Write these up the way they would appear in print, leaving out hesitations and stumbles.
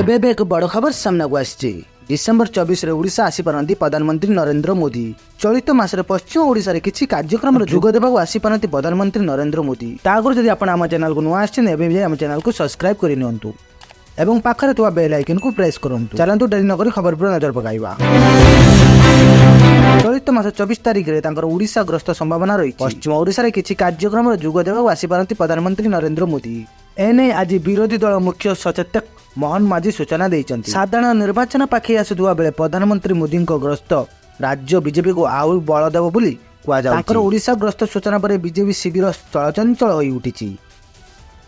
ଏବେ ଏକ ବଡ଼ ଖବର ସାମ୍ନାକୁ ଆସିଛି। डिसेम्बर 24 रे ओडिशा आसी पारंती प्रधानमंत्री नरेंद्र मोदी। चलित मासरे पश्चिम ओडिशा रे किछि कार्यक्रम जोग देबाक आसी पारंती प्रधानमंत्री नरेंद्र मोदी। तागुर जदि आपण आम चैनल को नुआ आछन एबे जे आम चैनल को सब्सक्राइब करि नियंतु एवं पाखरे तुवा बेल आइकन को प्रेस करंतु। चलंतु डेरी नकरी खबर पर नजर पकाइबा। चलित मास 24 तारिख रे तांकर ओडिशा ग्रस्त संभावना रही। पश्चिम ओडिशा रे किछि कार्यक्रम जोग देबाक आसी पारंती प्रधानमंत्री नरेंद्र मोदी। एने आज विरोधी दल मुख्य सचेतक मोहन माझी सूचना देइचंती। साधारण निर्वाचन पाखे आसुवा बेले प्रधानमंत्री मोदी ग्रस्त राज्य बीजेपी को आउ बल देव बोली कुआ जाउछि। तांकर ओडिशा ग्रस्त सूचना पर बीजेपी शिविर चलचंचल होई उठिछि।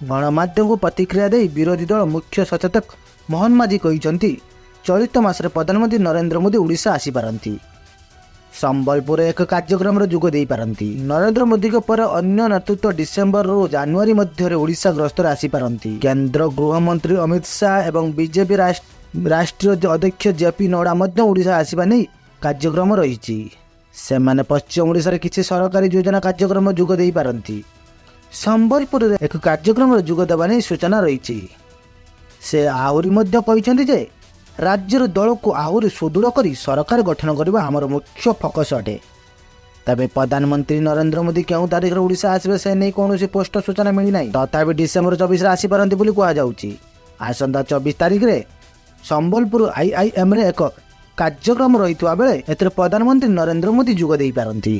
गणमाध्यम को प्रतिक्रिया दे विरोधी दल मुख्य सचेतक मोहन माझी कहिसंती चलित मासरे प्रधानमंत्री नरेंद्र मोदी ओडिशा आसी पारंती। संबलपुर एक कार्यक्रम जोग दे पारंती। नरेंद्र मोदी पर अन्य नेतृत्व डिसेम्बर रो जनवरी मध्य ओडिशा ग्रस्त आसी पारंती। केंद्र गृह मंत्री अमित शाह एवं बीजेपी राष्ट्रीय अध्यक्ष जेपी नड्डा मध्य ओडिशा आसीबा नै कार्यक्रम रहिछि। सेमाने पश्चिम ओडिशा रे किछि सरकारी योजना कार्यक्रम जोग दे पारंती। संबलपुर रे एक कार्यक्रम जोग देबा नै सूचना रहिछि। से आहुरी मध्य कहिसंती जे राज्यर दल को आहुरी सुदृढ़ करी सरकार गठन करबा हमर मुख्य फोकस अटे। तबे प्रधानमंत्री नरेंद्र मोदी केउ तारिख रे ओडिशा आसीबे से नै कोनोसी पोस्ट सूचना मिली नै। तथापि डिसेम्बर 24 रे आसी पारंती बोली कुआ जाउछि। आसंता 24 तारिख रे संबलपुर आईआईएम रे एक कार्यक्रम रहितवा बेले एतरे प्रधानमंत्री नरेंद्र मोदी जोग देई पारंती।